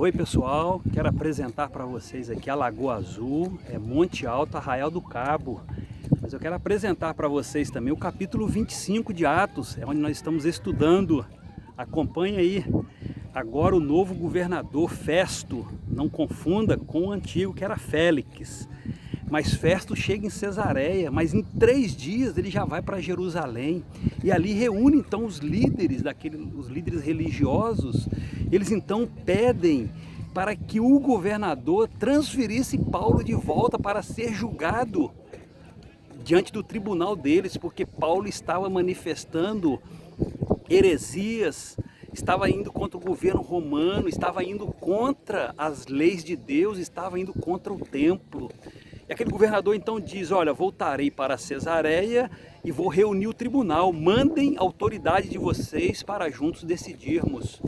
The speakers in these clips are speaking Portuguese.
Oi pessoal, quero apresentar para vocês aqui a Lagoa Azul, Monte Alto, Arraial do Cabo. Mas eu quero apresentar para vocês também o capítulo 25 de Atos, onde nós estamos estudando. Acompanhe aí. Agora o novo governador Festo, não confunda com o antigo que era Félix. Mas Festo chega em Cesareia, mas em 3 dias ele já vai para Jerusalém. E ali reúne então os líderes, os líderes religiosos. Eles então pedem para que o governador transferisse Paulo de volta para ser julgado diante do tribunal deles, porque Paulo estava manifestando heresias, estava indo contra o governo romano, estava indo contra as leis de Deus, estava indo contra o templo. E aquele governador então diz: olha, voltarei para Cesareia e vou reunir o tribunal, mandem a autoridade de vocês para juntos decidirmos.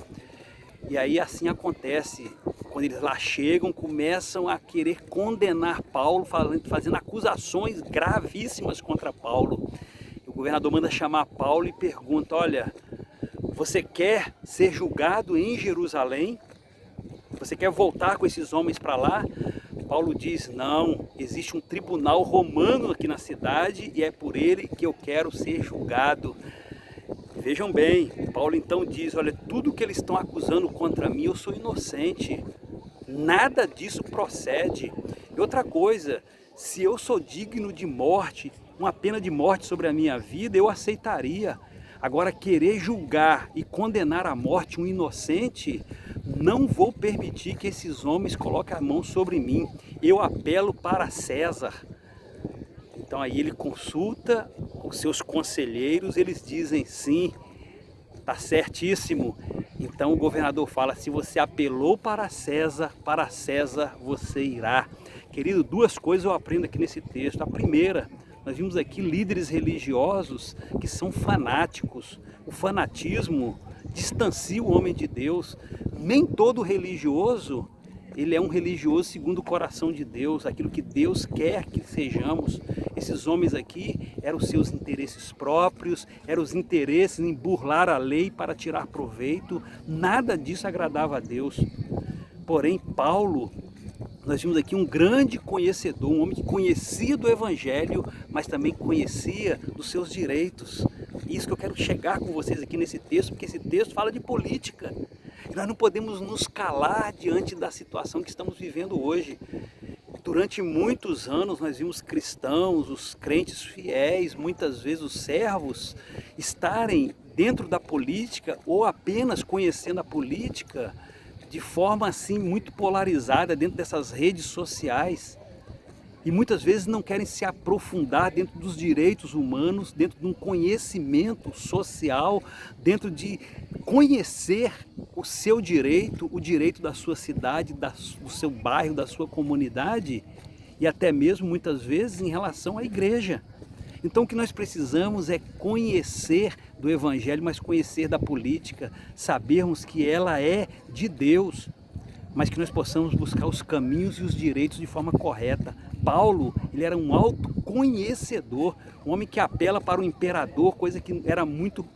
E aí assim acontece, quando eles lá chegam, começam a querer condenar Paulo, fazendo acusações gravíssimas contra Paulo. E o governador manda chamar Paulo e pergunta: olha, você quer ser julgado em Jerusalém? Você quer voltar com esses homens para lá? Paulo diz: não, existe um tribunal romano aqui na cidade e é por ele que eu quero ser julgado. Vejam bem, Paulo então diz: olha, tudo que eles estão acusando contra mim, eu sou inocente, nada disso procede. E outra coisa, se eu sou digno de morte, uma pena de morte sobre a minha vida, eu aceitaria. Agora, querer julgar e condenar à morte um inocente, não vou permitir que esses homens coloquem a mão sobre mim. Eu apelo para César. Então aí ele consulta os seus conselheiros, eles dizem: sim, está certíssimo. Então o governador fala: se você apelou para César você irá. Querido, 2 coisas eu aprendo aqui nesse texto. A primeira, nós vimos aqui líderes religiosos que são fanáticos. O fanatismo distancia o homem de Deus. Nem todo religioso, ele é um religioso segundo o coração de Deus, aquilo que Deus quer que sejamos. Esses homens aqui eram os seus interesses próprios, eram os interesses em burlar a lei para tirar proveito. Nada disso agradava a Deus. Porém, Paulo, nós vimos aqui um grande conhecedor, um homem que conhecia do Evangelho, mas também conhecia dos seus direitos. Isso que eu quero chegar com vocês aqui nesse texto, porque esse texto fala de política. E nós não podemos nos calar diante da situação que estamos vivendo hoje. Durante muitos anos nós vimos cristãos, os crentes fiéis, muitas vezes os servos, estarem dentro da política ou apenas conhecendo a política de forma assim muito polarizada dentro dessas redes sociais. E muitas vezes não querem se aprofundar dentro dos direitos humanos, dentro de um conhecimento social, dentro de conhecer o seu direito, o direito da sua cidade, do seu bairro, da sua comunidade e até mesmo muitas vezes em relação à igreja. Então o que nós precisamos é conhecer do Evangelho, mas conhecer da política, sabermos que ela é de Deus, mas que nós possamos buscar os caminhos e os direitos de forma correta. Paulo, ele era um autoconhecedor, um homem que apela para o imperador, coisa que era muito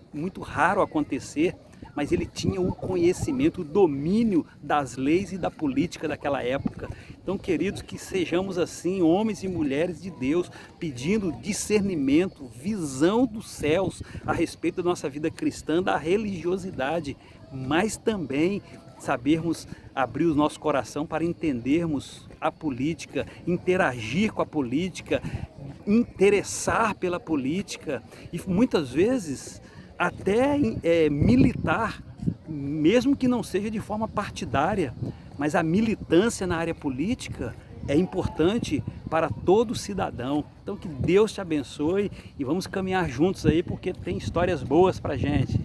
raro acontecer, mas ele tinha o conhecimento, o domínio das leis e da política daquela época. Então, queridos, que sejamos assim, homens e mulheres de Deus, pedindo discernimento, visão dos céus a respeito da nossa vida cristã, da religiosidade, mas também sabermos abrir o nosso coração para entendermos a política, interagir com a política, interessar pela política e muitas vezes até militar, mesmo que não seja de forma partidária, mas a militância na área política é importante para todo cidadão. Então que Deus te abençoe e vamos caminhar juntos aí, porque tem histórias boas para a gente.